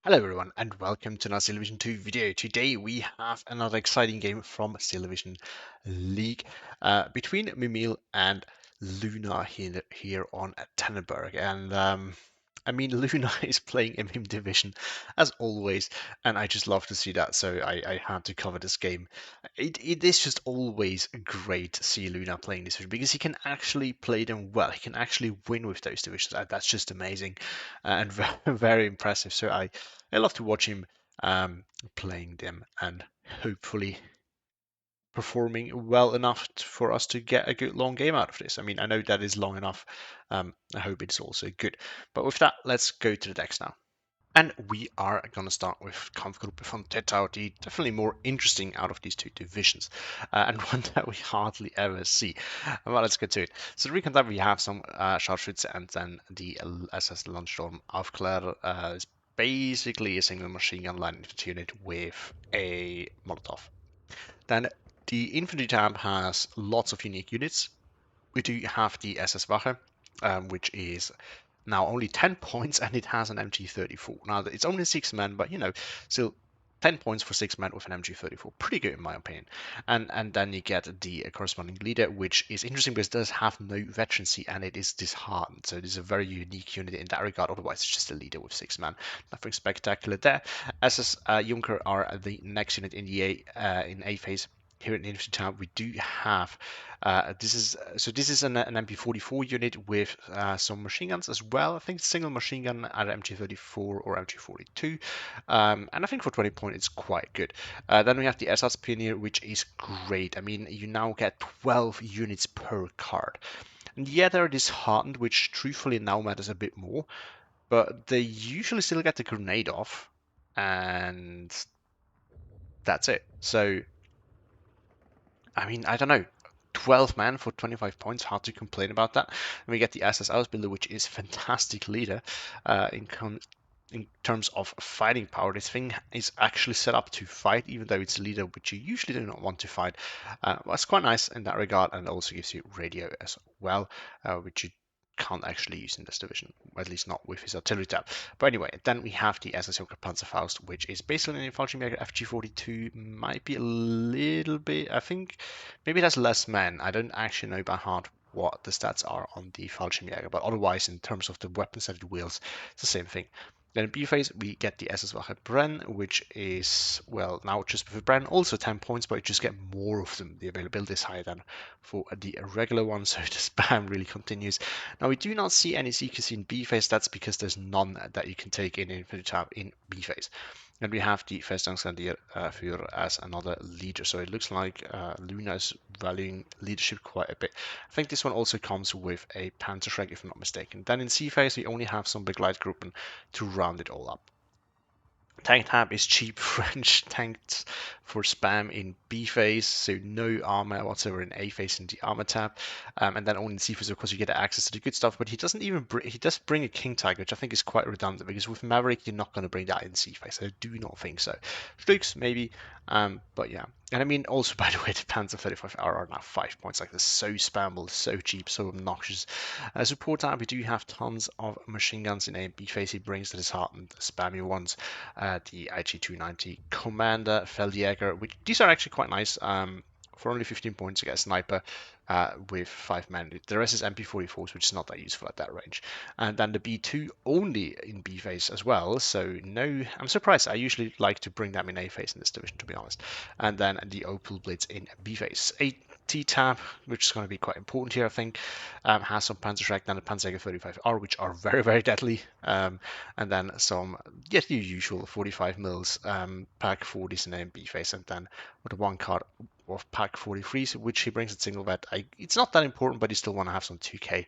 Hello everyone and welcome to another Television 2 video. Today we have another exciting game from Television League between Mimile and Luna here on Tannenberg. And I mean, Luna is playing in Mim Division as always, and I just love to see that. So I had to cover this game. It is just always great to see Luna playing this division because he can actually play them well. He can actually win with those divisions. That's just amazing and very impressive. So I love to watch him playing them and hopefully performing well enough for us to get a good long game out of this. I mean, I know that is long enough. I hope it's also good. But with that, let's go to the decks now. And we are going to start with Kampfgruppe from Tettau, the definitely more interesting out of these two divisions, and one that we hardly ever see. Well, let's get to it. So the recon that we have some Scharfschütze and then the SS Landsturm Aufklärer is basically a single machine gun line infantry unit with a Molotov. Then the infantry tab has lots of unique units. We do have the SS Wache, which is now only 10 points and it has an MG34. Now it's only 6 men, but still 10 points for 6 men with an MG34. Pretty good in my opinion. And then you get the corresponding leader, which is interesting because it does have no veterancy and it is disheartened. So it is a very unique unit in that regard. Otherwise, it's just a leader with 6 men. Nothing spectacular there. SS Junker are the next unit in the A phase. Here in the infantry tab, we do have this is an MP44 unit with some machine guns as well. I think single machine gun, either MG34 or MG42, and I think for 20 points it's quite good. Then we have the SS Pioneer, which is great. I mean, you now get 12 units per card. And yeah, they're disheartened, which truthfully now matters a bit more, but they usually still get the grenade off, and that's it. So I mean, I don't know. 12 man for 25 points, hard to complain about that. And we get the SS Ausbilder, which is fantastic leader in terms of fighting power. This thing is actually set up to fight, even though it's a leader which you usually do not want to fight. Well, it's quite nice in that regard, and it also gives you radio as well, which you can't actually use in this division, at least not with his artillery tab. But anyway, then we have the SS Junker Panzerfaust, which is basically an Fallschirmjäger FG42, might be a little bit, I think, maybe it has less men. I don't actually know by heart what the stats are on the Fallschirmjäger, but otherwise, in terms of the weapons that it wields, it's the same thing. Then in B phase, we get the SS Wache Bren, which is, well, now just with Bren, also 10 points, but you just get more of them. The availability is higher than for the regular one, so the spam really continues. Now, we do not see any CQC in B phase. That's because there's none that you can take in Infinity Tab in B phase. And we have the Festungsgrenadier Führer as another leader. So it looks like Luna is valuing leadership quite a bit. I think this one also comes with a Panzerschreck, if I'm not mistaken. Then in C phase, we only have some Begleitgruppen to round it all up. Tank tab is cheap French tanks for spam in B phase, so no armor whatsoever in A phase in the armor tab, and then only in C phase, of course, you get access to the good stuff. But he doesn't even he does bring a King Tiger, which I think is quite redundant because with Maverick you're not going to bring that in C phase. I do not think so. Flukes maybe, but yeah. And I mean, also by the way, the Panzer 35R are now 5 points. Like, they're so spammable, so cheap, so obnoxious. Support tab, we do have tons of machine guns in A and B phase. He brings the disheartened, spammy ones. The IG-290 Commander Feldjäger, which these are actually quite nice. For only 15 points, you get a sniper with 5 men. The rest is MP44s, which is not that useful at that range. And then the B2 only in B phase as well. So no, I'm surprised. I usually like to bring them in A phase in this division, to be honest. And then the Opel Blitz in B phase. A T-tab, which is going to be quite important here, I think, has some Panzerschreck, then the Panzerjäger 35R, which are very, very deadly, and then some, yes, the usual 45 mils pack 40s in A and B phase, and then with one card of pack 43s, which he brings at single vet. It's not that important, but you still want to have some 2k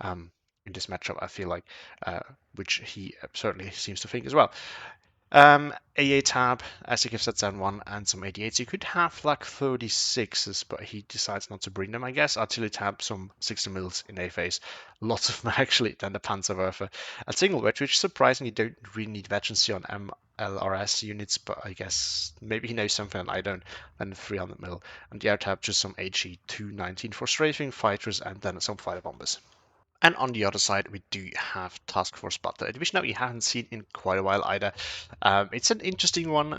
in this matchup, I feel like, which he certainly seems to think as well. AA tab, SDK set 1 and some 88s. You could have like 36s, but he decides not to bring them, I guess. Artillery tab, some 60 mils in A phase. Lots of them actually, then the Panzerwerfer. A single wedge, which surprisingly don't really need veterancy on MLRS units, but I guess maybe he knows something that I don't. Then 300 mil. And the air tab, just some HE 219 for strafing, fighters, and then some fighter bombers. And on the other side, we do have Task Force Buttler, a division that we haven't seen in quite a while either. It's an interesting one.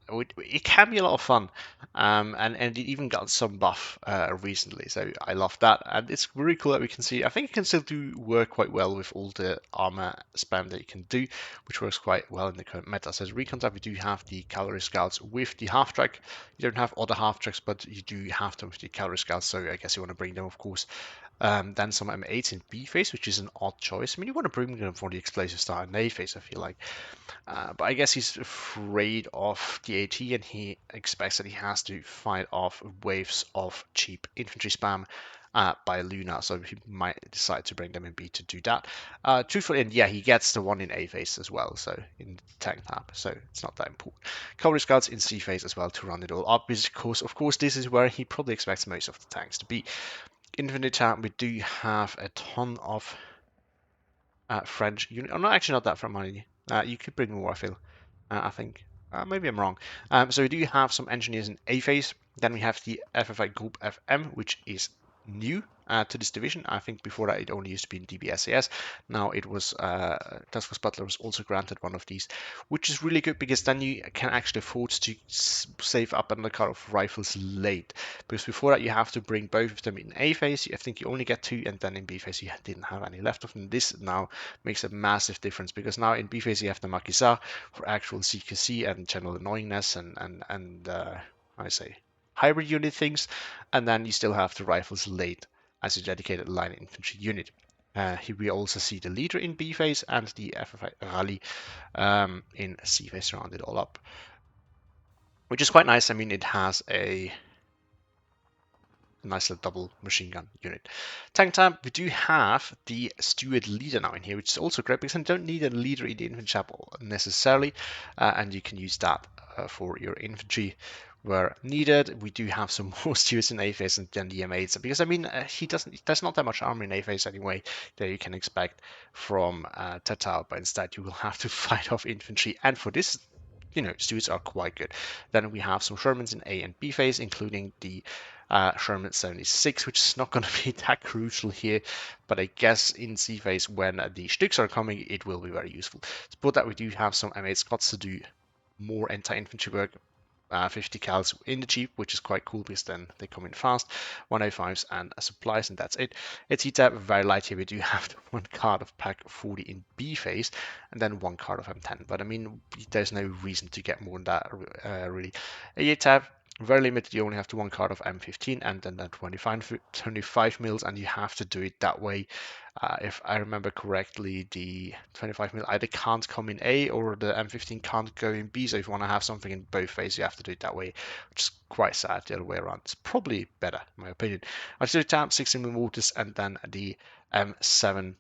It can be a lot of fun, and it even got some buff recently, so I love that. And it's really cool that we can see. I think it can still do work quite well with all the armor spam that you can do, which works quite well in the current meta. So as recon type, we do have the Cavalry Scouts with the half track. You don't have other half tracks, but you do have them with the Cavalry Scouts. So I guess you want to bring them, of course. Then some M8s in B phase, which is an odd choice. I mean, you want to bring them for the explosive start in A phase, I feel like. But I guess he's afraid of the AT and he expects that he has to fight off waves of cheap infantry spam by Luna, so he might decide to bring them in B to do that. Truthfully, and yeah, he gets the one in A phase as well, so in tank tab, so it's not that important. Cavalry Scouts in C phase as well to round it all up, because of course this is where he probably expects most of the tanks to be. Infinity tab, we do have a ton of French unit. Oh, no, actually not that from many. You could bring more, I feel. I think. Maybe I'm wrong. So we do have some engineers in A phase. Then we have the FFI Group FM, which is new to this division. I think before that it only used to be in DBSAS. Now it was Task Force Buttler was also granted one of these, which is really good because then you can actually afford to save up another card of rifles late. Because before that you have to bring both of them in A phase. I think you only get two, and then in B phase you didn't have any left of them. This now makes a massive difference because now in B phase you have the Maquisard for actual CQC and general annoyingness and I say hybrid unit things, and then you still have the rifles late as a dedicated line infantry unit. Here we also see the leader in B phase and the FFI Rally in C phase to round it all up, which is quite nice. I mean, it has a nice little double machine gun unit. Tank tab, we do have the steward leader now in here, which is also great because you don't need a leader in the infantry tab necessarily, and you can use that for your infantry where needed. We do have some more stewards in A phase than the M8s because I mean there's not that much armor in A phase anyway that you can expect from Tettau, but instead you will have to fight off infantry, and for this stewards are quite good. Then we have some Shermans in A and B phase, including the Sherman 76, which is not going to be that crucial here, but I guess in C phase when the Stücks are coming, it will be very useful. But that we do have some M8 Scots to do more anti-infantry work. 50 cals in the Jeep, which is quite cool because then they come in fast. 105s and supplies, and that's it. It's ETAP very light here. We do have one card of pack 40 in B phase, and then one card of M10. But I mean, there's no reason to get more than that really. ETAP very limited. You only have to one card of M15 and then 25 mils, and you have to do it that way. If I remember correctly, the 25 mil either can't come in A or the M15 can't go in B. So if you want to have something in both phases, you have to do it that way, which is quite sad the other way around. It's probably better, in my opinion. I still tab 16 mil mortars and then the M7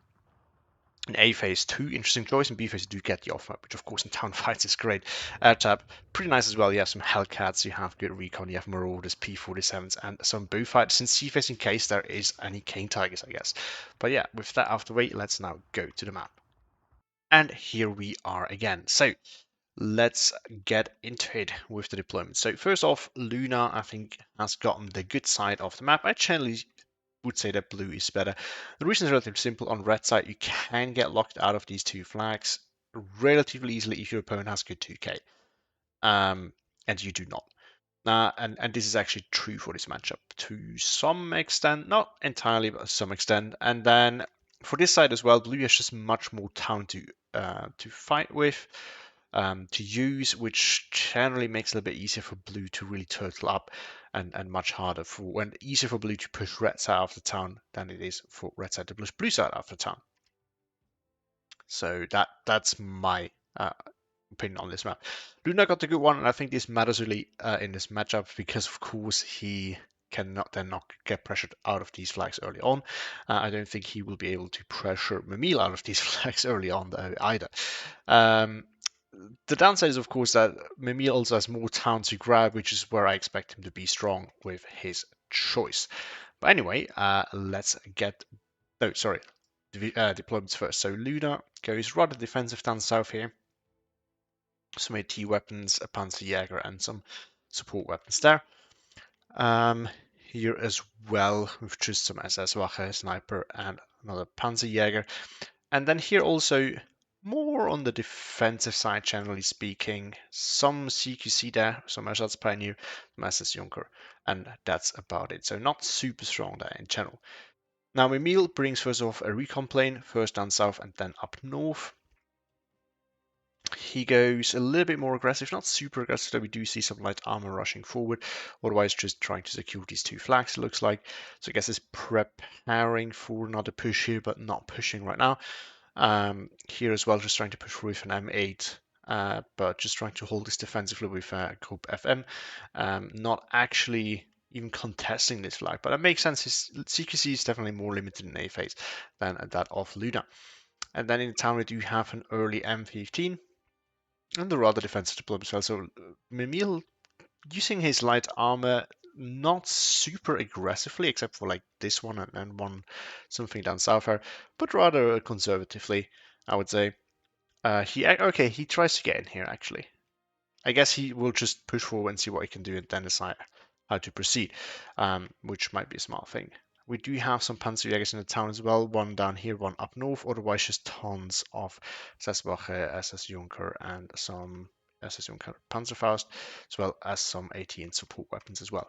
in A phase, two interesting choice. In B phase, you do get the off map, which of course in town fights is great. Air tab, pretty nice as well. You have some Hellcats, you have good recon, you have Marauders, P47s, and some bow fighters in C phase in case there is any Cane Tigers, I guess. But yeah, with that out of the way, let's now go to the map. And here we are again. So let's get into it with the deployment. So first off, Luna, I think, has gotten the good side of the map. I generally would say that blue is better. The reason is relatively simple. On red side, you can get locked out of these two flags relatively easily if your opponent has good 2k, and you do not. And this is actually true for this matchup to some extent, not entirely, but to some extent. And then for this side as well, blue has just much more town to fight with, to use, which generally makes it a little bit easier for blue to really turtle up, and much harder easier for blue to push red side out of the town than it is for red side to push blue side out of the town. So that's my opinion on this map. Luna got the good one, and I think this matters really in this matchup because, of course, he cannot then not get pressured out of these flags early on. I don't think he will be able to pressure Mimile out of these flags early on either. The downside is, of course, that Mimile also has more town to grab, which is where I expect him to be strong with his choice. But anyway, let's get... Oh, sorry. Deployments first. So Luna goes rather defensive down south here. Some AT weapons, a Panzerjäger, and some support weapons there. Here as well, with just some SS Wache, sniper, and another Panzerjäger. And then here also, more on the defensive side, generally speaking, some CQC there, some Ersatzpioneer, Masters Junker, and that's about it. So not super strong there in general. Now Mimile brings first off a recon plane, first down south and then up north. He goes a little bit more aggressive, not super aggressive, though we do see some light armor rushing forward, otherwise just trying to secure these two flags, it looks like. So I guess it's preparing for another push here, but not pushing right now. Here as well, just trying to push with an M8, but just trying to hold this defensively with Group FM, not actually even contesting this flag, but it makes sense. His CQC is definitely more limited in A phase than that of Luna. And then in the town we do have an early M15, and the rather defensive deployment as well. So Mimile using his light armor not super aggressively, except for like this one and one something down south here, but rather conservatively, I would say. He tries to get in here actually. I guess he will just push forward and see what he can do and then decide how to proceed, which might be a smart thing. We do have some Panzerjägers in the town as well, one down here, one up north, otherwise just tons of Sesswache, SS Junker, and some SS Junker Panzerfaust, as well as some AT and support weapons as well.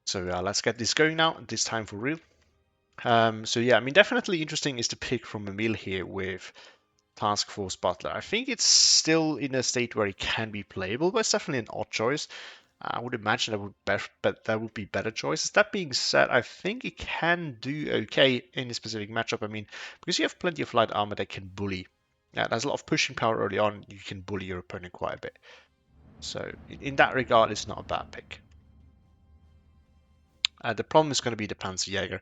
So let's get this going now, this time for real. So yeah, I mean, definitely interesting is the pick from Mimile here with Task Force Buttler. I think it's still in a state where it can be playable, but it's definitely an odd choice. I would imagine that would be better choices. That being said, I think it can do okay in a specific matchup. I mean, because you have plenty of light armor that can bully. Yeah, there's a lot of pushing power early on. You can bully your opponent quite a bit. So in that regard, it's not a bad pick. The problem is going to be the Panzerjäger,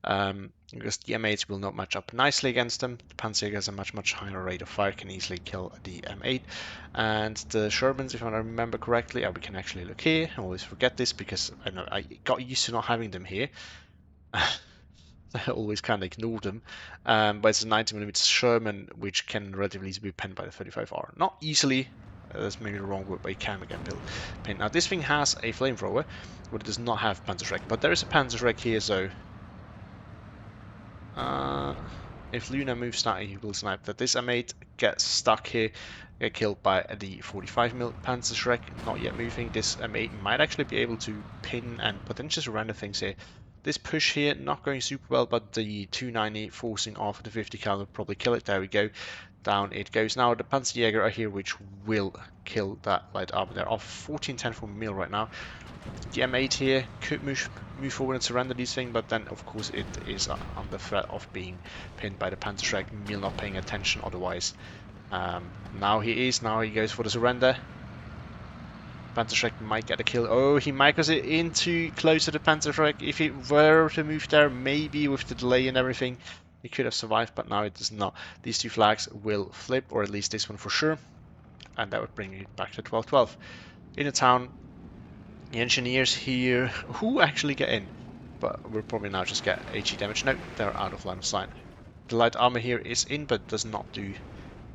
because the M8s will not match up nicely against them. The Panzerjäger has a much higher rate of fire, can easily kill the M8. And the Shermans, if I remember correctly, we can actually look here. I always forget this because I got used to not having them here. I always kind of ignore them. But it's a 90mm Sherman, which can relatively easily be pinned by the 35R. Not easily. That's maybe the wrong word, but it can again pin. Now this thing has a flamethrower, but it does not have Panzerschreck. But there is a Panzerschreck here, so if Luna moves that, he will snipe that. This M8 gets stuck here, get killed by the 45mm Panzerschreck, not yet moving. This M8 might actually be able to pin and potentially surrender things here. This push here, not going super well, but the 290 forcing off the 50 cal will probably kill it. There we go. Down it goes. Now the Panzerjäger are here, which will kill that light armor. They're off 1410 for Mimile right now. The M8 here could move forward and surrender these things, but then of course it is under threat of being pinned by the Panzerschreck. Mimile not paying attention otherwise. Now he goes for the surrender. Panzerschreck might get a kill. Oh, he micros it in too close to the Panzerschreck. If it were to move there, maybe with the delay and everything, it could have survived, but now it does not. These two flags will flip, or at least this one for sure, and that would bring it back to 12-12. In the town, the engineers here, who actually get in, but we'll probably now just get HE damage. No, they're out of line of sight. The light armor here is in, but does not do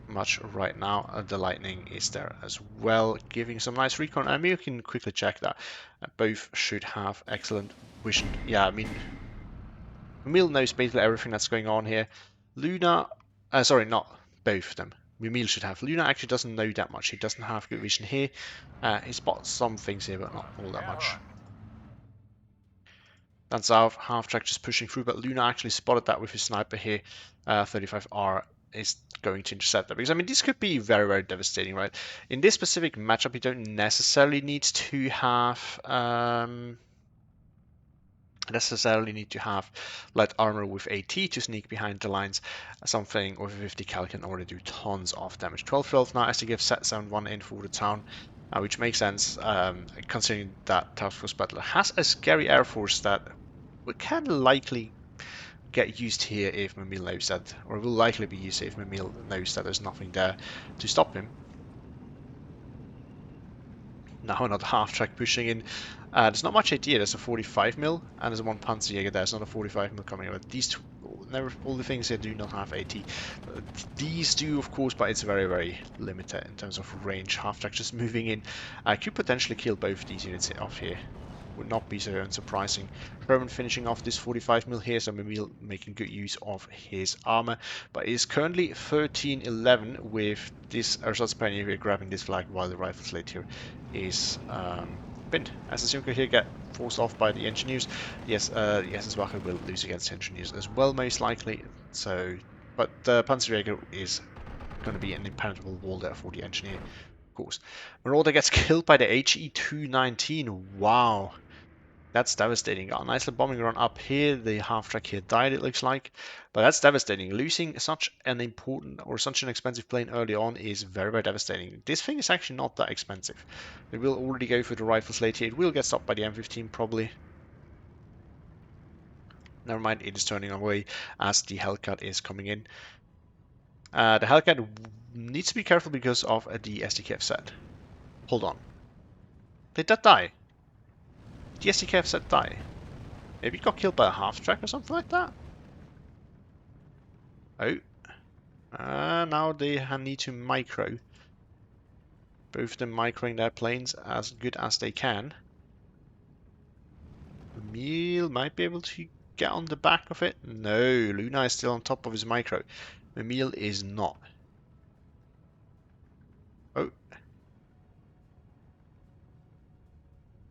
much right now. The lightning is there as well, giving some nice recon. I mean, you can quickly check that. Both should have excellent vision. Yeah, I mean, Mimile knows basically everything that's going on here. Luna, sorry, not both of them. Mimile should have. Luna actually doesn't know that much. He doesn't have good vision here. He spots some things here, but not all that much. Down south, half track just pushing through, but Luna actually spotted that with his sniper here. 35R is going to intercept that, because I mean this could be very devastating, right? In this specific matchup, you don't necessarily need to have light armor with AT to sneak behind the lines. Something with a 50 cal can already do tons of damage. 12-12 now as to give set sound 1 in for the town, which makes sense considering that Task Force Buttler has a scary air force that can likely get used here if Mimile knows that, or will likely be used if Mimile knows that there's nothing there to stop him. Now another half track pushing in. There's not much idea. There's a 45mm and there's one Panzerjäger. There's not a 45mm coming over. These two, all the things here do not have AT. These do, of course, but it's very limited in terms of range. Half track just moving in. Could potentially kill both these units off here would not be so unsurprising. Sherman finishing off this 45mm here, so Mimile making good use of his armor, but is currently 13-11 with this ersatz pioneer here grabbing this flag while the rifle slate here is pinned. As the Junker here get forced off by the engineers, yes, the SS Wache will lose against the engineers as well, most likely. So, but the Panzerjäger is going to be an impenetrable wall there for the engineer, of course. Marauder gets killed by the HE-219. Wow, that's devastating. Got a nice little bombing run up here. The half-track here died, it looks like. But that's devastating. Losing such an important or such an expensive plane early on is very, very devastating. This thing is actually not that expensive. They will already go for the rifle slate here. It will get stopped by the M15 probably. Never mind, it is turning away as the Hellcat is coming in. The Hellcat needs to be careful because of the SDKF set. Hold on. Did that die? Did the SDKF set die? Maybe it got killed by a half-track or something like that? Oh. Now they need to micro. Both of them microing their planes as good as they can. Mimile might be able to get on the back of it. No, Luna is still on top of his micro. Mimile is not. Oh.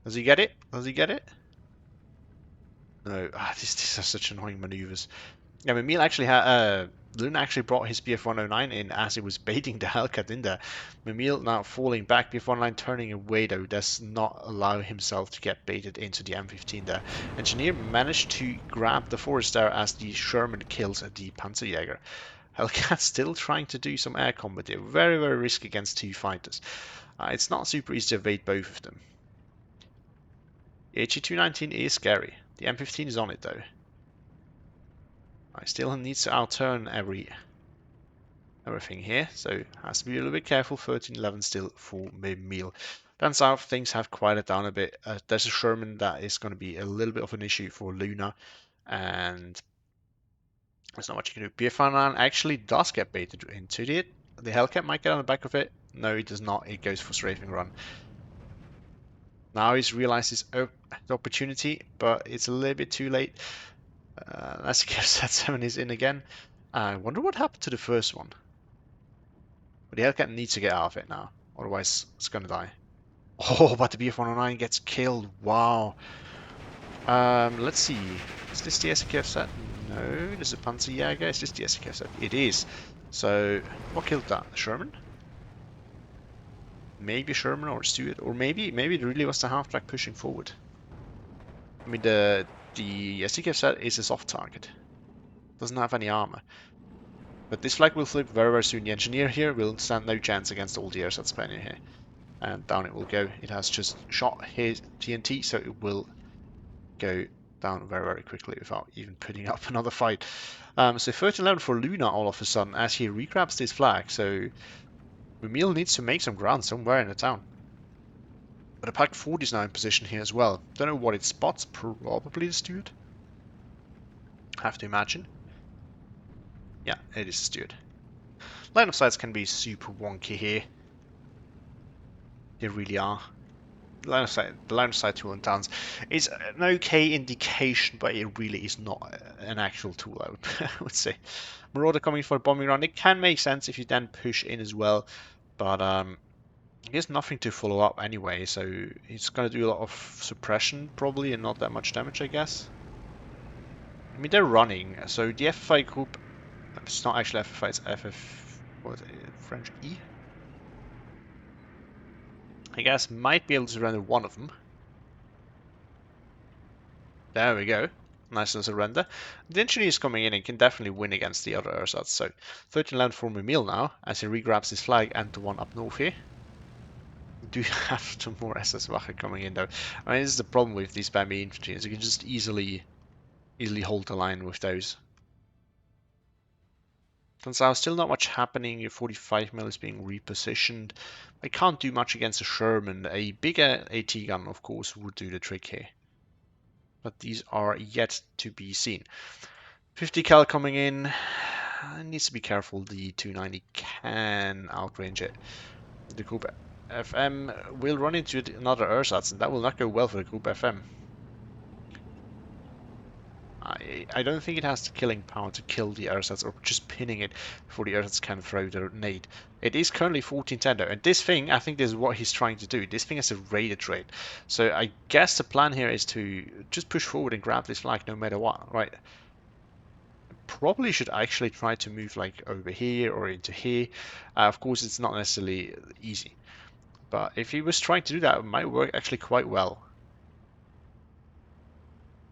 Does he get it? Does he get it? No. These are such annoying maneuvers. Yeah, Mimile actually had Luna actually brought his BF-109 in as he was baiting the Hellcat in there. Mimile now falling back, BF-109 turning away though, does not allow himself to get baited into the M15 there. Engineer managed to grab the forest there as the Sherman kills the Panzerjäger. Hellcat still trying to do some air combat here. Very, very risky against two fighters. It's not super easy to evade both of them. The HE-219 is scary. The M15 is on it though. I still needs to outturn everything here, so has to be a little bit careful. 13-11 still for Mimile. Down south, things have quieted down a bit. There's a Sherman that is going to be a little bit of an issue for Luna, and there's not much you can do. BF-109 actually does get baited into it. The Hellcat might get on the back of it. No, it does not. It goes for strafing run. Now he's realized his opportunity, but it's a little bit too late. As set 7 is in again. I wonder what happened to the first one. But the Hellcat needs to get out of it now, otherwise it's gonna die. Oh, but the BF-109 gets killed. Wow. Let's see. Is this the SKF set? No, this is a Panzerjäger. Is this the SKF set? It is. So, what killed that? Sherman? Maybe Sherman or Stewart, or maybe it really was the half-track pushing forward. I mean, the SKF set is a soft target. Doesn't have any armor. But this flag will flip very, very soon. The engineer here will stand no chance against all the ersatz pioneer here. And down it will go. It has just shot his TNT, so it will go down very, very quickly without even putting up another fight. So 13-11 for Luna all of a sudden as he regrabs this flag. So Mimile needs to make some ground somewhere in the town. But a Pack 40 is now in position here as well. Don't know what it spots. Probably the Steward. Have to imagine. Yeah, it is Steward. Line of sights can be super wonky here. They really are. The line of sight tool in towns is an okay indication, but it really is not an actual tool, I would say. Marauder coming for a bombing run. It can make sense if you then push in as well, but he has nothing to follow up anyway, so he's going to do a lot of suppression probably and not that much damage, I guess. I mean, they're running, so the FFI group, it's not actually FFI, it's FF, what is it, French E? I guess might be able to surrender one of them. There we go. Nice little surrender. The engineer is coming in and can definitely win against the other ersatz. So 13-11 for Mimile now as he regrabs his flag and the one up north here. We do have some more SS Wache coming in though. I mean, this is the problem with these Bambi infantry, is you can just easily hold the line with those. Turns out still not much happening. Your 45mm is being repositioned. I can't do much against a Sherman. A bigger AT gun, of course, would do the trick here. But these are yet to be seen. 50 cal coming in. It needs to be careful. The 290 can outrange it. The Group FM will run into another ersatz, and that will not go well for the Group FM. I don't think it has the killing power to kill the ersatz or just pinning it before the ersatz can throw their nade. It is currently 14-10 though, and this thing, I think this is what he's trying to do. This thing has a raided trade. So I guess the plan here is to just push forward and grab this flag no matter what, right? Probably should actually try to move like over here or into here. Of course, it's not necessarily easy, but if he was trying to do that, it might work actually quite well.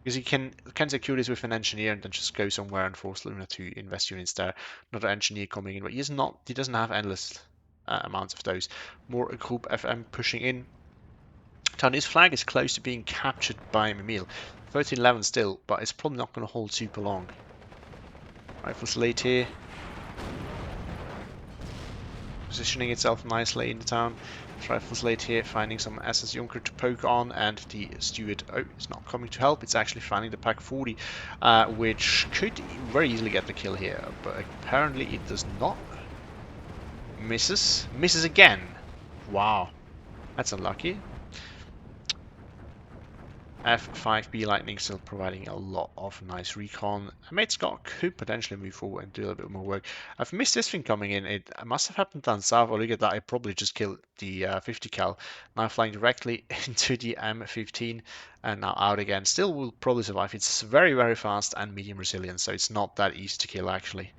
Because he can secure this with an engineer and then just go somewhere and force Luna to invest units there. Another engineer coming in, but he doesn't have endless amounts of those. More Group FM pushing in. Tony's flag is close to being captured by Mimile. 13-11 still, but it's probably not going to hold super long. Rifles late here. Positioning itself nicely in the town. Rifles late here, finding some SS Junker to poke on, and the Steward is not coming to help. It's actually finding the Pack 40, which could very easily get the kill here, but apparently it does not. Misses again. Wow, that's unlucky. F5B Lightning still providing a lot of nice recon. Mate Scott could potentially move forward and do a little bit more work. I've missed this thing coming in. It must have happened down south. Or look at that, I probably just killed the 50 cal. Now flying directly into the M15 and now out again. Still will probably survive. It's very, very fast and medium resilient, so it's not that easy to kill actually.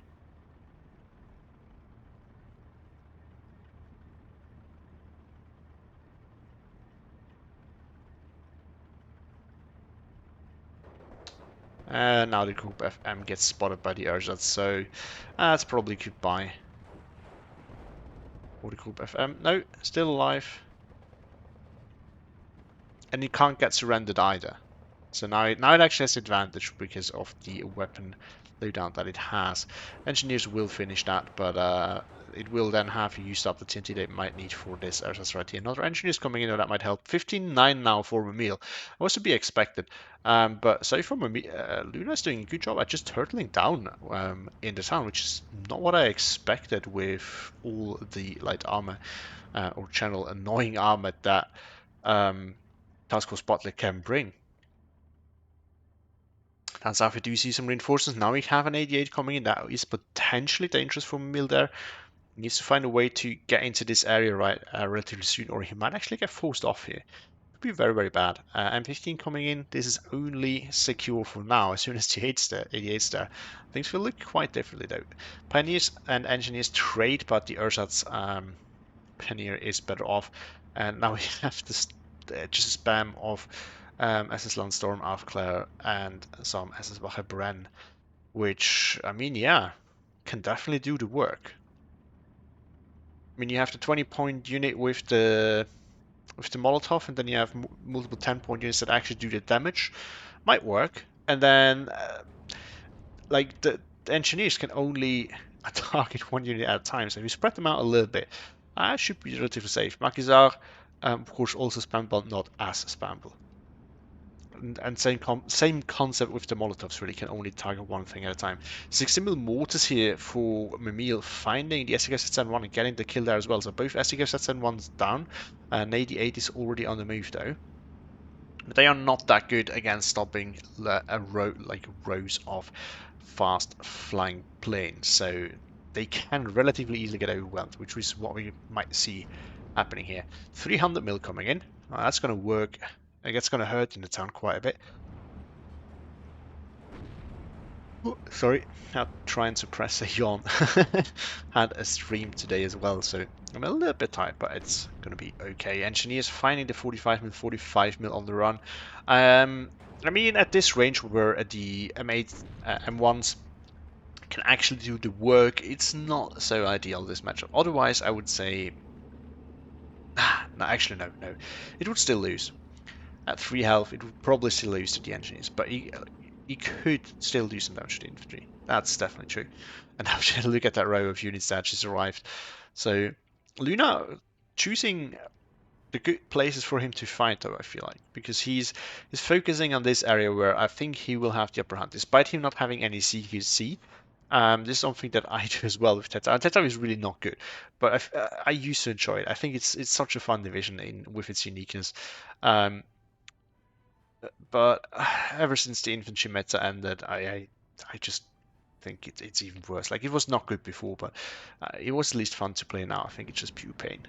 Now the Group FM gets spotted by the Urzats, so that's probably goodbye. Or the Group FM. No, still alive. And it can't get surrendered either. So now it actually has advantage because of the weapon loadout that it has. Engineers will finish that, but it will then have used up the TNT they might need for this ersatz right here. Another engineers coming in, that might help. 15-9 now for Mimile. Was to be expected. But so far, Luna is doing a good job at just turtling down in the town, which is not what I expected with all the light armor or general annoying armor that Task Force Buttler can bring. Turns out we do see some reinforcements. Now we have an 88 coming in. That is potentially dangerous for Mimile there. He needs to find a way to get into this area relatively soon, or he might actually get forced off here. Could be very, very bad. M15 coming in. This is only secure for now. As soon as the 88's there, things will look quite differently though. Pioneers and engineers trade, but the Urzat's Pioneer is better off. And now we have this just spam of SS Landstorm, Aufklär, and some SS Wache Brenn, which, I mean, yeah, can definitely do the work. I mean, you have the 20-point unit with the Molotov, and then you have multiple 10-point units that actually do the damage. Might work. And then, like, the engineers can only target one unit at a time, so if you spread them out a little bit, should be relatively safe. Maquisard, of course, also spammable, not as spammable. And same concept with the Molotovs, really can only target one thing at a time. 60mm mortars here for Mimile, finding the SDK-1 and getting the kill there as well. So both SDK-1's down, and 88 is already on the move though. But they are not that good against stopping rows of fast flying planes, so they can relatively easily get overwhelmed, which is what we might see happening here. 300mm coming in. That's going to work. I think it's going to hurt in the town quite a bit. Ooh, sorry, I'll try and suppress a yawn. Had a stream today as well, so I'm a little bit tired, but it's going to be okay. Engineers finding the 45mm on the run. I mean, at this range where the M8, M1s can actually do the work, it's not so ideal, this matchup. Otherwise, I would say... no, actually, no. It would still lose. At 3 health, it would probably still lose to the engineers, but he could still do some damage to the infantry. That's definitely true. And now look at that row of units that just arrived. So Luna choosing the good places for him to fight, though, I feel like, because he's focusing on this area where I think he will have the upper hand, despite him not having any CQC. This is something that I do as well with Tettau. Tettau is really not good, but I used to enjoy it. I think it's such a fun division with its uniqueness. But ever since the infantry meta ended, I just think it's even worse. Like, it was not good before, but it was at least fun to play now. I think it's just pure pain.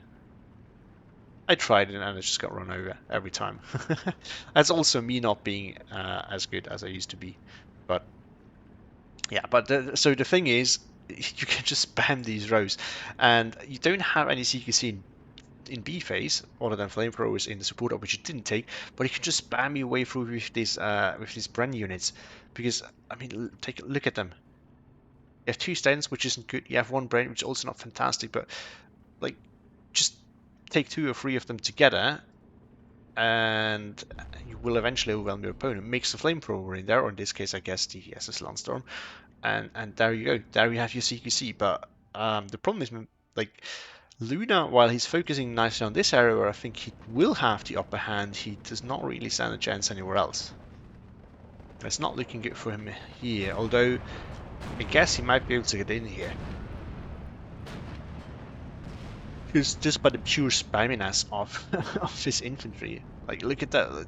I tried it and I just got run over every time. That's also me not being as good as I used to be. But yeah, but so the thing is, you can just spam these rows, and you don't have any CQC in B phase other than flamethrowers in the support up, which you didn't take, but you can just spam your way through with these Bren units, because I mean, take a look at them. You have two stands, which isn't good. You have one Bren, which is also not fantastic, but like, just take two or three of them together, and you will eventually overwhelm your opponent. Mix the flamethrower in there, or in this case, I guess the SS Landstorm, and there you go. There you have your CQC. But the problem is, like, Luna, while he's focusing nicely on this area where I think he will have the upper hand, he does not really stand a chance anywhere else. It's not looking good for him here, although I guess he might be able to get in here. Because just by the pure spamminess of, of his infantry. Like, look at that.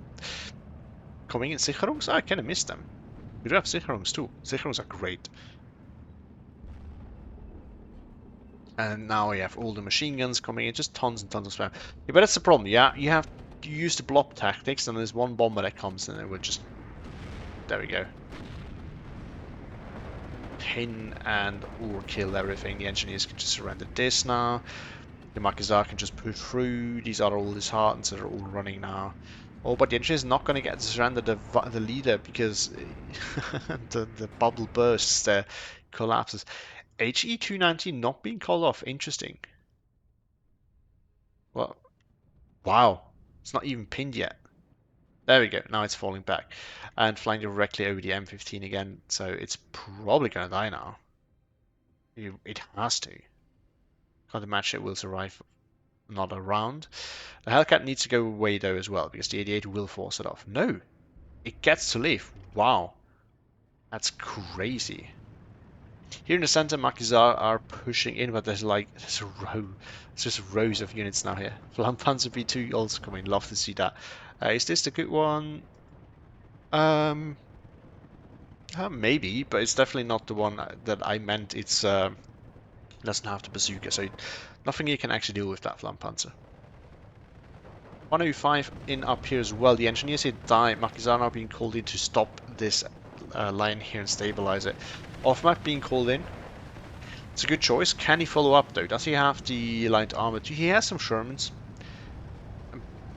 Coming in Sicherungs? I kind of missed them. We do have Sicherungs too. Sicherungs are great. And now we have all the machine guns coming in, just tons and tons of spam. Yeah, but that's the problem, yeah? You have to use the blob tactics, and there's one bomber that comes in and we'll just... There we go. Pin and or kill everything. The engineers can just surrender this now. The Makizar can just push through. These are all disheartened, so they're all running now. Oh, but the engineer is not going to get to surrender the leader because the bubble bursts there, collapses. HE219 not being called off. Interesting. Well, wow. It's not even pinned yet. There we go. Now it's falling back and flying directly over the M15 again. So it's probably going to die now. It has to. Can't imagine it will survive another round. The Hellcat needs to go away though as well, because the 88 will force it off. No! It gets to live. Wow. That's crazy. Here in the center, Makizar are pushing in, but there's a row. It's just rows of units now here. Flampanzer B2 also coming. Love to see that. Is this the good one? Maybe, but it's definitely not the one that I meant. It's doesn't have the bazooka, so nothing you can actually do with that Flampanzer. 105 in up here as well. The engineers here die. Makizar now being called in to stop this line here and stabilize it. Off-map being called in. It's a good choice. Can he follow up though? Does he have the light armor? He has some Shermans.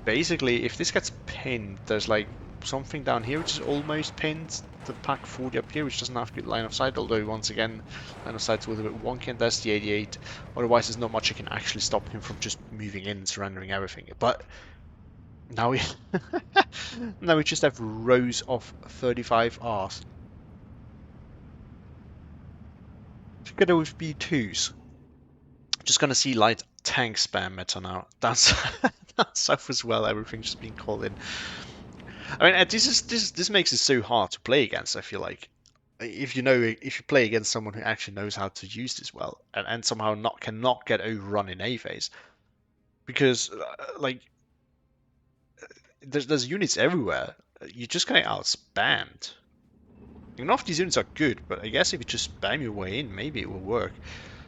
Basically, if this gets pinned, there's like something down here which is almost pinned. The Pack 40 up here, which doesn't have good line of sight, although once again, line of sight's a little bit wonky, and that's the 88. Otherwise, there's not much you can actually stop him from just moving in and surrendering everything. But now we now we just have rows of 35 Rs. Together with B2s. Just gonna see light tank spam meta now. That's south as well, everything's just being called in. I mean, this makes it so hard to play against, I feel like. If you play against someone who actually knows how to use this well, and somehow cannot get overrun in A phase. Because like there's units everywhere. You're just getting out spammed. None of these units are good, but I guess if you just spam your way in, maybe it will work.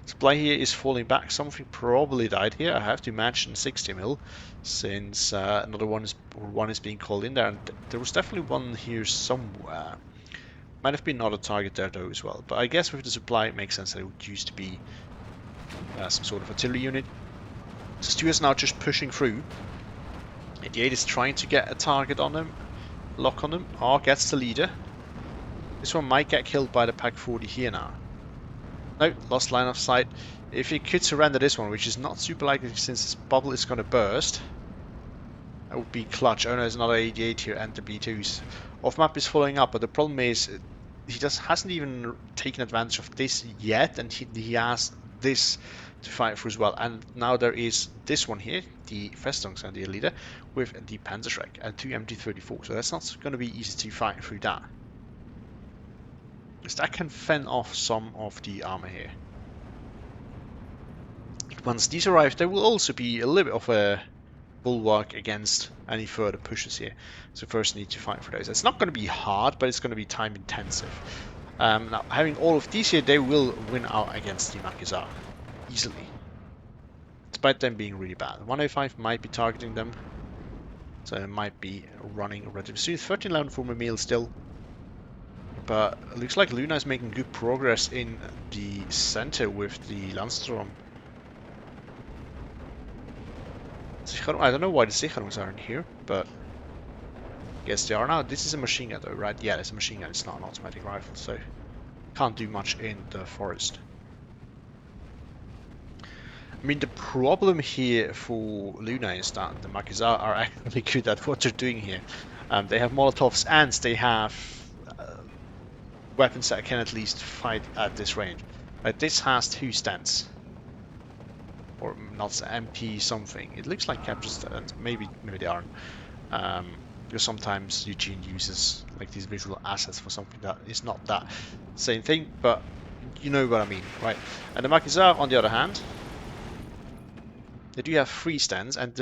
Supply here is falling back. Something probably died here. I have to imagine 60 mil, since another one is being called in there, and there was definitely one here somewhere. Might have been another target there though as well. But I guess with the supply, it makes sense that it would used to be some sort of artillery unit. So Stu is now just pushing through. 88 is trying to get a target on him, lock on him. Oh, gets the leader. This one might get killed by the Pack 40 here now. No, lost line of sight. If he could surrender this one, which is not super likely since this bubble is going to burst, that would be clutch. Oh no, there's another 88 here and the B2s. Off-map is following up, but the problem is he just hasn't even taken advantage of this yet, and he has this to fight for as well. And now there is this one here, the Festungs and the leader, with the Panzerschreck and 2 MG34. So that's not going to be easy to fight through that. Because that can fend off some of the armor here. Once these arrive, there will also be a little bit of a bulwark against any further pushes here. So first need to fight for those. It's not going to be hard, but it's going to be time intensive. Now, having all of these here, they will win out against the Maquisard easily. Despite them being really bad. 105 might be targeting them. So it might be running relatively soon. 1311 for Mimile still. But it looks like Luna is making good progress in the center with the Landsturm. I don't know why the Sicherungs aren't here, but I guess they are now. This is a machine gun though, right? Yeah, it's a machine gun, it's not an automatic rifle, so can't do much in the forest. I mean, the problem here for Luna is that the Maquisard are actually good at what they're doing here. They have Molotovs and they have weapons that can at least fight at this range. This has 2 stands. Or not MP something. It looks like capture stands. Maybe they aren't. Because sometimes Eugene uses like these visual assets for something that is not that same thing, but you know what I mean, right? And the Maquisard, on the other hand, they do have 3 stands, and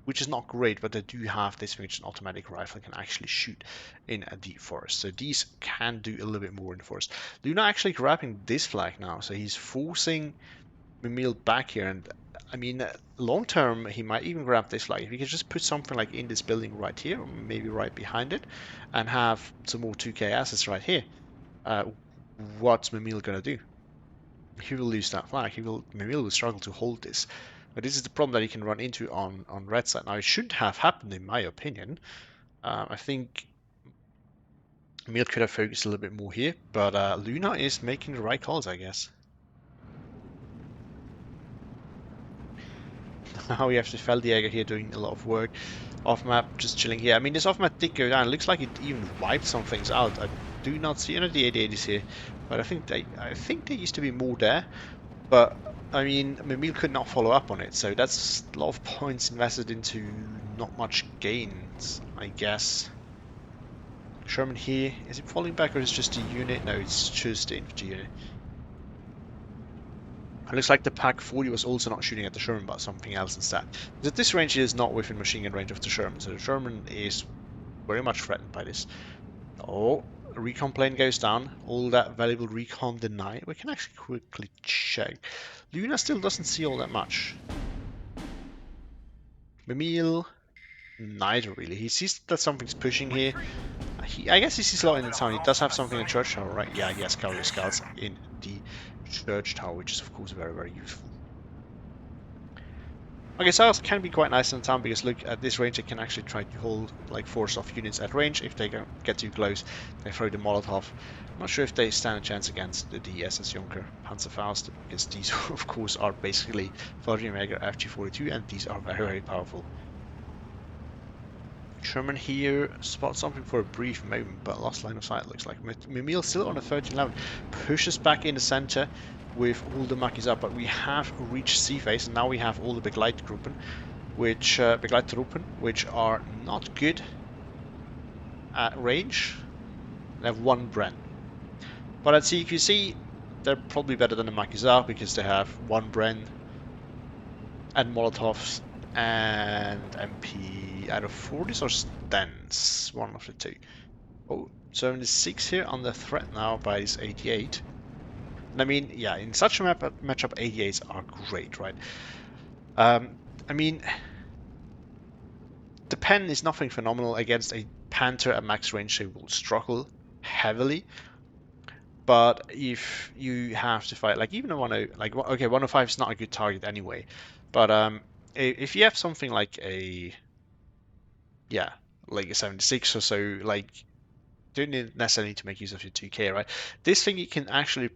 which is not great, but they do have this which an automatic rifle can actually shoot in a deep forest. So these can do a little bit more in the forest. Luna actually grabbing this flag now, so he's forcing Mimile back here, and I mean, long term, he might even grab this flag. If he could just put something like in this building right here, or maybe right behind it, and have some more 2k assets right here, what's Mimile gonna do? He will lose that flag. Mimile will struggle to hold this. But this is the problem that he can run into on red side. Now, it shouldn't have happened, in my opinion. I think Mimile could have focused a little bit more here, but Luna is making the right calls, I guess. Now we have the Feldjäger here doing a lot of work. Off map, just chilling here. I mean, this off map did go down. It looks like it even wiped some things out. I do not see any of the 8080s here, but I think there used to be more there. But I mean, Mimile could not follow up on it, so that's a lot of points invested into not much gains, I guess. Sherman here, is it falling back or is it just a unit? No, it's just the infantry unit. It looks like the Pack 40 was also not shooting at the Sherman, but something else instead. Because this range is not within machine gun range of the Sherman, so the Sherman is very much threatened by this. Oh, recon plane goes down. All that valuable recon denied. We can actually quickly check. Luna still doesn't see all that much. Mimile, neither really. He sees that something's pushing here. I guess he sees a lot in the town. He does have something in the church tower, right? Yeah, he has cavalry scouts in the church tower, which is of course very, very useful. Okay, scouts can be quite nice in the town because look at this range, they can actually try to hold like force off units at range. If they get too close, they throw the Molotov. I'm not sure if they stand a chance against the SS Junker Panzerfaust, because these of course are basically Feldjäger FG42, and these are very, very powerful. Sherman here spots something for a brief moment, but lost line of sight, looks like. Mimile still on a 1311, pushes back in the center with all the Maquisard, but we have reached sea phase, and now we have all the Begleitgruppen, which are not good at range. They have 1 Bren. But at CQC, they're probably better than the Maquisard because they have 1 Bren and Molotovs and MP out of 40s or stands, one of the 2. Oh, 76 here on the threat now by this 88. And I mean, yeah, in such a matchup, 88s are great, right? I mean, the pen is nothing phenomenal against a Panther at max range. They will struggle heavily. But if you have to fight, like even a 10, like okay, 105 is not a good target anyway. But if you have something like a, yeah, like a 76 or so, like don't necessarily need to make use of your 2k, right? This thing you can actually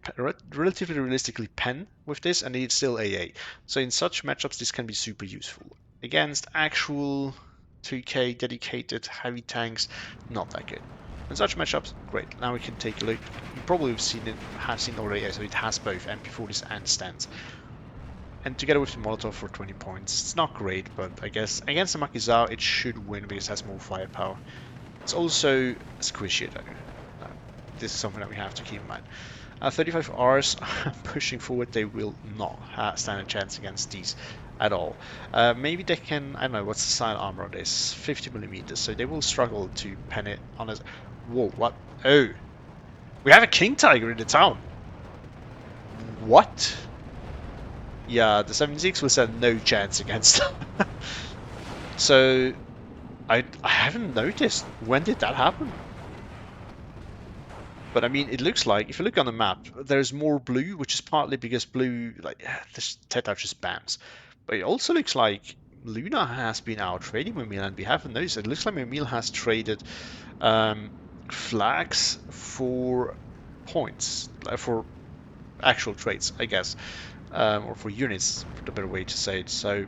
relatively realistically pen with this, and it's still AA. So in such matchups, this can be super useful. Against actual 2k dedicated heavy tanks, not that good. In such matchups, great. Now we can take a look. You probably have seen already, so it has both MP40s and stands. And together with the Molotov for 20 points, it's not great, but I guess against the Maquisard it should win because it has more firepower. It's also squishier though. This is something that we have to keep in mind. 35 Rs pushing forward, they will not stand a chance against these at all. Maybe they can, I don't know, what's the side armor on this? 50 millimeters, so they will struggle to pen it on us. Whoa, what? Oh, we have a king tiger in the town. What? Yeah, the 76 was a no chance against them. So, I haven't noticed. When did that happen? But I mean, it looks like, if you look on the map, there's more blue, which is partly because blue, like, this Tettau just spams. But it also looks like Luna has been out trading Mimile, and we haven't noticed. It looks like Mimile has traded um, flags for points, like for actual trades, I guess, or for units, for the better way to say it. So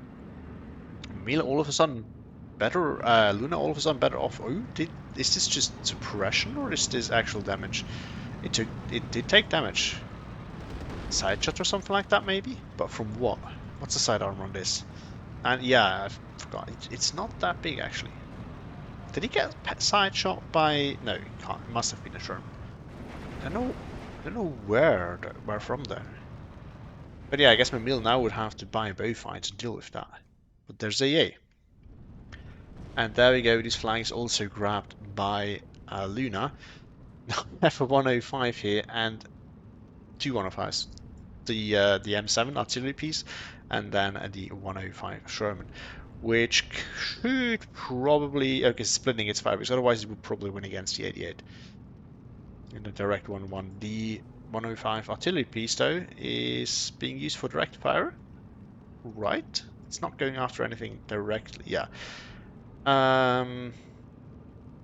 Mimile all of a sudden better, Luna all of a sudden better off. Oh, is this just suppression or is this actual damage? It did take damage. Side shot or something like that maybe? But from what? What's the side armor on this? And yeah, I forgot. It's not that big actually. Did he get side shot by? No, he can't. It must have been a Sherman. I don't know where from there. But yeah, I guess Mimile now would have to buy bow fights to deal with that. But there's AA. And there we go. This flag is also grabbed by Luna. F 105 here and two 105s. The M7 artillery piece and then the 105 Sherman, which should probably splitting its fire because otherwise it would probably win against the 88 in the direct 1-1. The 105 artillery piece though is being used for direct fire, right? It's not going after anything directly. Yeah.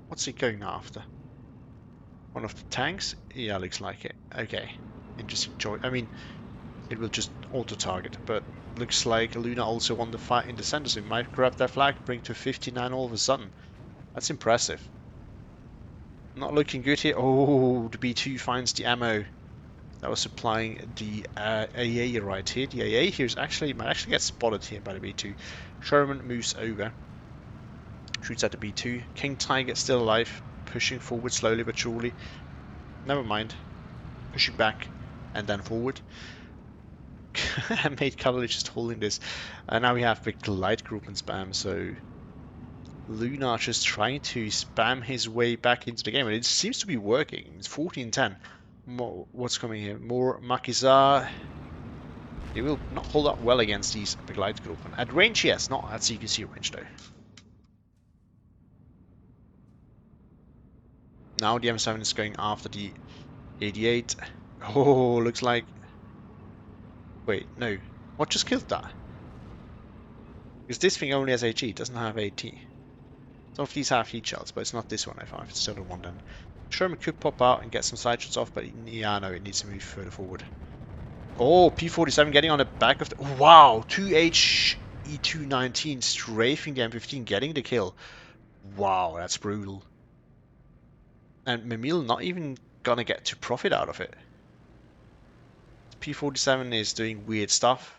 What's it going after? One of the tanks? Yeah, looks like it. Okay, interesting choice. I mean, it will just auto-target, but looks like Luna also won the fight in the center, so it might grab that flag, bring to 59 all of a sudden. That's impressive. Not looking good here. Oh, the B2 finds the ammo that was supplying the AA right here. The AA here's might actually get spotted here by the B2. Sherman moves over, shoots at the B2. King Tiger still alive, pushing forward slowly but surely. Never mind. Pushing back and then forward. Mate Cavalry just holding this. Now we have big light group and spam, so Luna just trying to spam his way back into the game, and it seems to be working. It's 14-10. What's coming here? More Makizar. They will not hold up well against these big light group. At range, yes, not at CQC range though. Now the M7 is going after the 88. Oh, looks like... Wait, no. What just killed that? Because this thing only has HE, it doesn't have AT. Some of these have heat shells, but it's not this one I found. It's still the one then. Sherman could pop out and get some side shots off, but yeah, no, it needs to move further forward. Oh, P47 getting on the back of the... Wow, 2HE219 strafing the M15, getting the kill. Wow, that's brutal. And Mimile not even gonna get to profit out of it. P47 is doing weird stuff.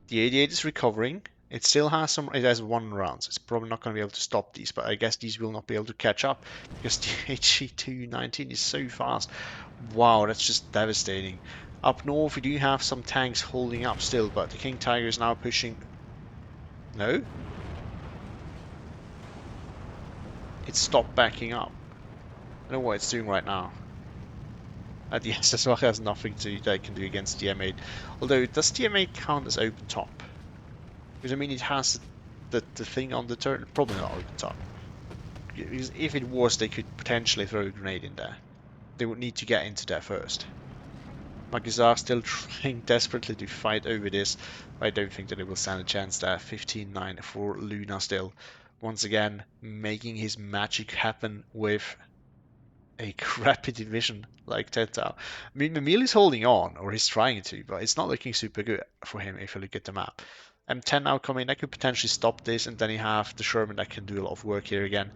The 88 is recovering. It still has some. It has 1 round, so it's probably not going to be able to stop these. But I guess these will not be able to catch up because the HE219 is so fast. Wow, that's just devastating. Up north, we do have some tanks holding up still, but the King Tiger is now pushing. No, it stopped backing up. I don't know what it's doing right now. The SSR has nothing they can do against the M8. Although, does the M8 count as open top? Because I mean, it has the thing on the turret. Probably not open top. Because if it was, they could potentially throw a grenade in there. They would need to get into there first. Magizar still trying desperately to fight over this. But I don't think that it will stand a chance there. 15-9 for Luna still. Once again, making his magic happen with a crappy division like Tettau. I mean, Mimile is holding on, or he's trying to, but it's not looking super good for him if you look at the map. M10 now coming, that could potentially stop this, and then you have the Sherman that can do a lot of work here again.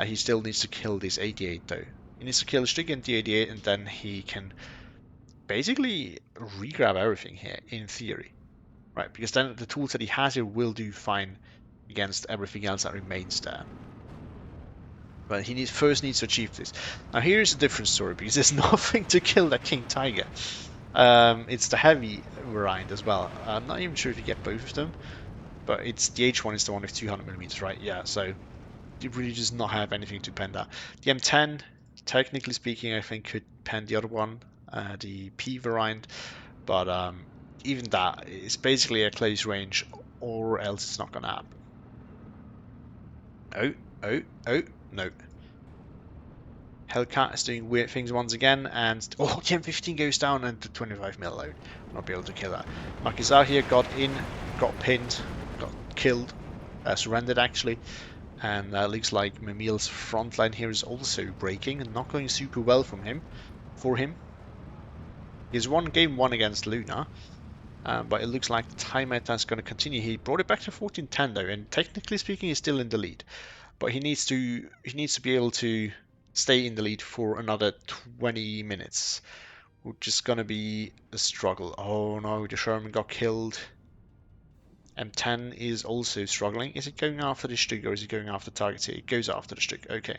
He still needs to kill this 88 though. He needs to kill Stricken the 88, and then he can basically regrab everything here, in theory. Right, because then the tools that he has here will do fine against everything else that remains there. But he first needs to achieve this. Now here's a different story, because there's nothing to kill that King Tiger. It's the heavy variant as well. I'm not even sure if you get both of them, but it's the H1 is the one with 200 millimeters, right? Yeah, so it really does not have anything to pen that. The M10, technically speaking, I think could pen the other one, the P variant, but even that is basically a close range, or else it's not gonna happen. Oh, oh, oh, no. Hellcat is doing weird things once again, and oh, the M15 goes down and the 25 mil load. Not be able to kill that. Makizar here got in, got pinned, got killed, surrendered actually, and looks like Mimile's front line here is also breaking and not going super well from him. For him, he's won game one against Luna, but it looks like the time meta is going to continue. He brought it back to 14-10 though, and technically speaking, he's still in the lead. But he needs to be able to stay in the lead for another 20 minutes, which is gonna be a struggle. Oh no, the Sherman got killed. M10 is also struggling. Is it going after the Stug or is it going after targets here? It goes after the Stug. Okay.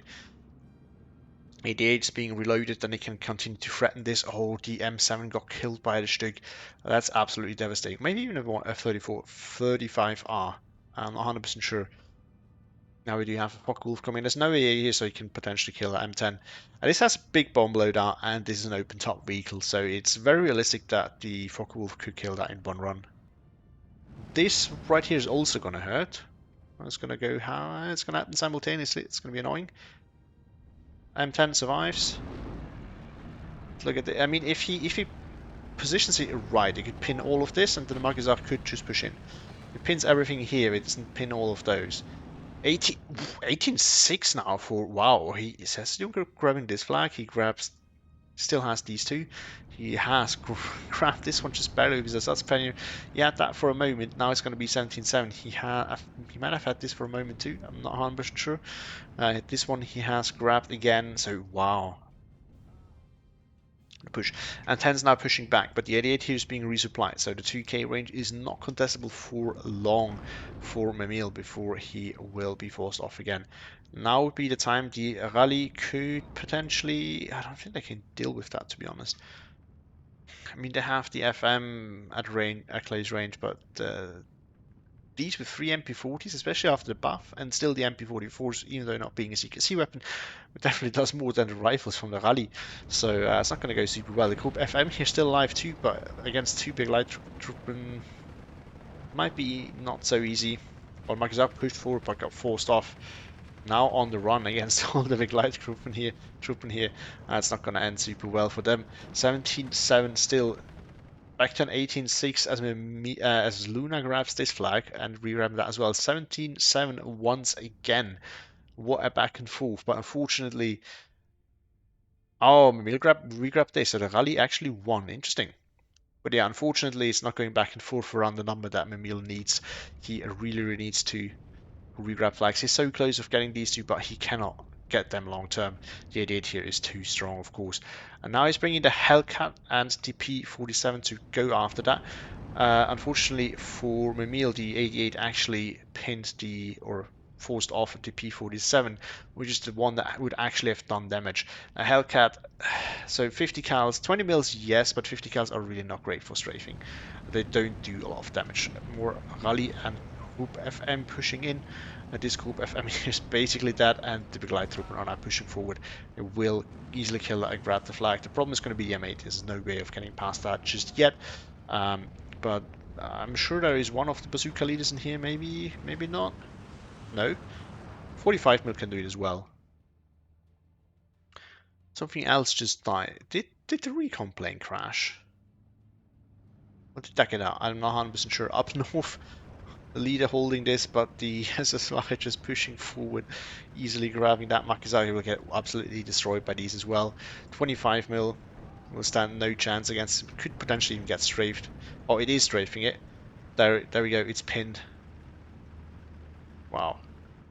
88 is being reloaded, then it can continue to threaten this. Oh, the M7 got killed by the Stug. That's absolutely devastating. Maybe even a 34, 35R. I'm not 100% sure. Now we do have a Focke-Wulf coming. There's no AA here, so he can potentially kill that M10. And this has a big bomb loadout, and this is an open top vehicle, so it's very realistic that the Focke-Wulf could kill that in one run. This right here is also going to hurt. It's going to go how? It's going to happen simultaneously. It's going to be annoying. M10 survives. Look at the. I mean, if he positions it right, he could pin all of this, and then the Magazar could just push in. It pins everything here. It doesn't pin all of those. 18-6 now for wow. He says you're grabbing this flag. He grabs, still has these two. He has grabbed this one just barely because that's penny. He had that for a moment. Now it's going to be 17-7. He might have had this for a moment too. I'm not 100% sure. This one he has grabbed again. So wow. Push. And 10's now pushing back, but the 88 here is being resupplied, so the 2k range is not contestable for long for Mimile before he will be forced off again. Now would be the time. The rally could potentially, I don't think they can deal with that, to be honest. I mean, they have the FM at range, at close range, but these with 3 MP40s, especially after the buff, and still the MP44s, even though not being a CKC weapon, definitely does more than the rifles from the rally. So it's not going to go super well. The Group FM here still alive too, but against two big light troopen might be not so easy. Well, Magazar pushed forward but got forced off. Now on the run against all the big light troopen here. It's not going to end super well for them. 17-7 still. Back to an 18-6 as Luna grabs this flag and re-grab that as well. 17-7 once again. What a back and forth. But unfortunately, oh, Mimile re-grabbed this, so the rally actually won. Interesting. But yeah, unfortunately, it's not going back and forth around the number that Mimile needs. He really, really needs to re-grab flags. He's so close of getting these two, but he cannot get them long term. The 88 here is too strong, of course. And now he's bringing the Hellcat and the P47 to go after that. Unfortunately for Mimile, the 88 actually pinned or forced off the P47, which is the one that would actually have done damage. A Hellcat, so 50 cals, 20 mils, yes, but 50 cals are really not great for strafing. They don't do a lot of damage. More rally and Group FM pushing in. This Group FM is basically that, and the big light trooper are now pushing forward. It will easily kill and grab the flag. The problem is going to be the M8. There's no way of getting past that just yet. But I'm sure there is one of the bazooka leaders in here. Maybe not. No. 45 mil can do it as well. Something else just died. Did the recon plane crash? Or did that get out? I'm not 100% sure. Up north, the leader holding this, but the SSI just pushing forward, easily grabbing that. Makizaki will get absolutely destroyed by these as well. 25 mil will stand no chance against. Could potentially even get strafed. Oh, it is strafing it. There we go. It's pinned. Wow,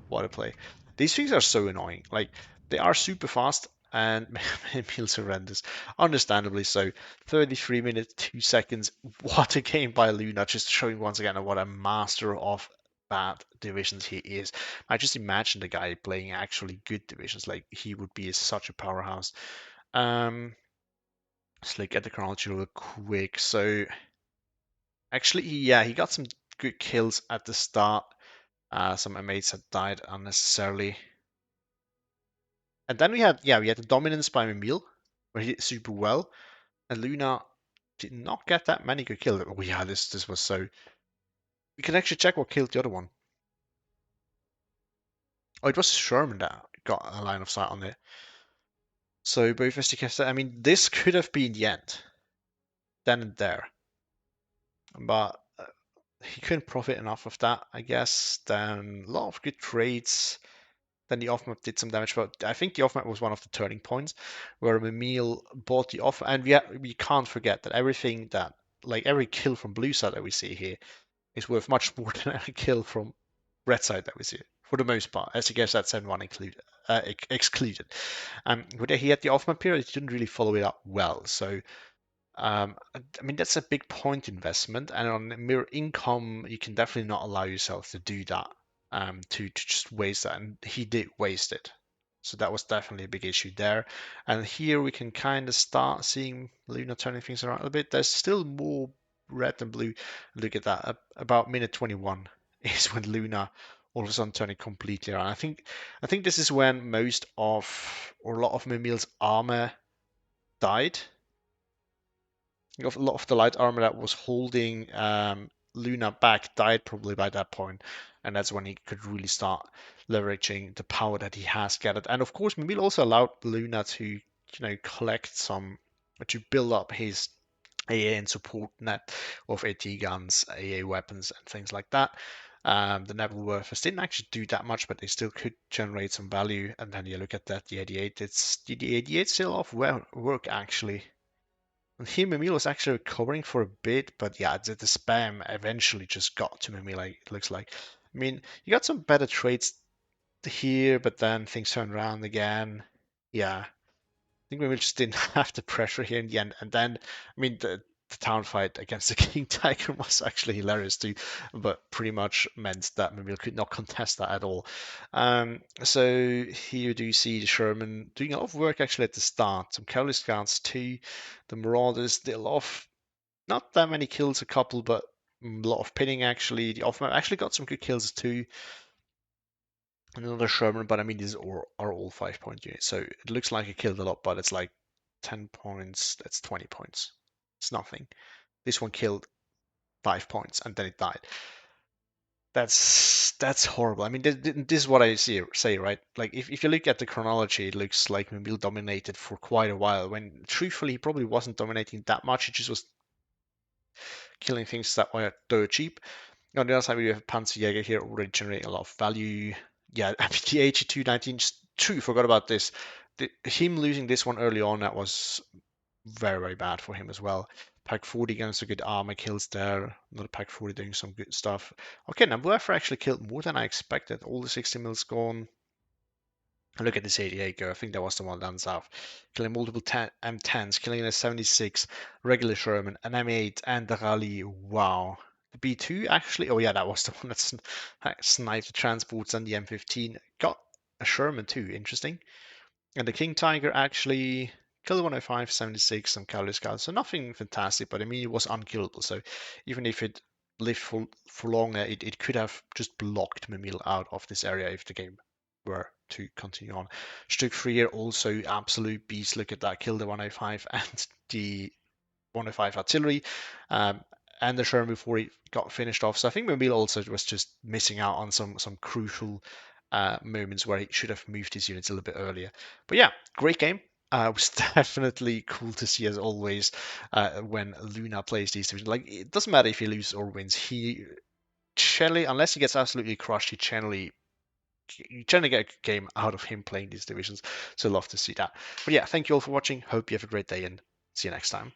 what a play. These things are so annoying. Like, they are super fast and Emil surrenders. Understandably so. 33 minutes, 2 seconds. What a game by Luna. Just showing once again what a master of bad divisions he is. I just imagine the guy playing actually good divisions. Like, he would be such a powerhouse. Um, Let's look at the chronology real quick. So actually, yeah, he got some good kills at the start. Some mates had died unnecessarily. And then we had the dominance by Mimile, where he did super well. And Luna did not get that many good kills. Oh yeah, this was so. We can actually check what killed the other one. Oh, it was Sherman that got a line of sight on it. So both SD2, I mean, this could have been the end, then and there. But he couldn't profit enough of that, I guess. Then a lot of good trades. Then the off-map did some damage, but I think the off-map was one of the turning points where Mimile bought the off, and we can't forget that everything that, like every kill from blue side that we see here is worth much more than every kill from red side that we see, for the most part, as he gets that 7-1 excluded. But he had the off-map period, he didn't really follow it up well, so I mean, that's a big point investment, and on mirror income, you can definitely not allow yourself to do that, to just waste that, and he did waste it. So that was definitely a big issue there. And here we can kind of start seeing Luna turning things around a little bit. There's still more red than blue. Look at that. About minute 21 is when Luna all of a sudden turned it completely around. I think this is when most of, or a lot of Mimile's armor died. A lot of the light armor that was holding Luna back died probably by that point, and that's when he could really start leveraging the power that he has gathered. And of course, Mimile also allowed Luna to, collect some, to build up his AA and support net of AT guns, AA weapons, and things like that. The Neville Werfers didn't actually do that much, but they still could generate some value. And then you look at that, the 88, the 88 still off work actually. And here Mimile was actually recovering for a bit, but yeah, the spam eventually just got to Mimile, it looks like. I mean, you got some better trades here, but then things turned around again. Yeah, I think Mimile just didn't have the pressure here in the end. And then, I mean, the town fight against the King Tiger was actually hilarious too, but pretty much meant that Mimile could not contest that at all. So here you do see the Sherman doing a lot of work actually at the start. Some cavalry scouts too. The Marauders did a lot of, not that many kills, a couple, but a lot of pinning actually. The off-map actually got some good kills too. Another Sherman, but I mean these are all 5-point units, so it looks like it killed a lot, but it's like 10 points. That's 20 points. It's nothing. This one killed 5 points and then it died. That's horrible. I mean, this is what I say, right? Like, if you look at the chronology, it looks like Mobile dominated for quite a while, when truthfully, he probably wasn't dominating that much. He just was killing things that were dirt cheap. On the other side, we have Panzerjäger here already generating a lot of value. Yeah, I mean, the 8219, true, forgot about this. Him losing this one early on, that was very, very bad for him as well. Pack 40 getting some good armor kills there. Another Pack 40 doing some good stuff. Okay, now Werfer actually killed more than I expected. All the 60 mils gone. Look at this 88 go. I think that was the one down south. Killing multiple M10s, killing a 76, regular Sherman, an M8, and the Rally. Wow. The B2 actually, oh yeah, that was the one that sniped the transports and the M15. Got a Sherman too, interesting. And the King Tiger actually killed 105, 76, some cavalry scouts. So nothing fantastic, but I mean, it was unkillable. So even if it lived for longer, it could have just blocked Mimile out of this area if the game were to continue on. Stück 3 here also absolute beast. Look at that, killed the 105 and the 105 artillery. And the Sherman before he got finished off. So I think Mobile also was just missing out on some crucial moments where he should have moved his units a little bit earlier. But yeah, great game. It was definitely cool to see as always when Luna plays these divisions. Like, it doesn't matter if he loses or wins. He generally, unless he gets absolutely crushed, you generally get a game out of him playing these divisions. So love to see that. But yeah, thank you all for watching. Hope you have a great day and see you next time.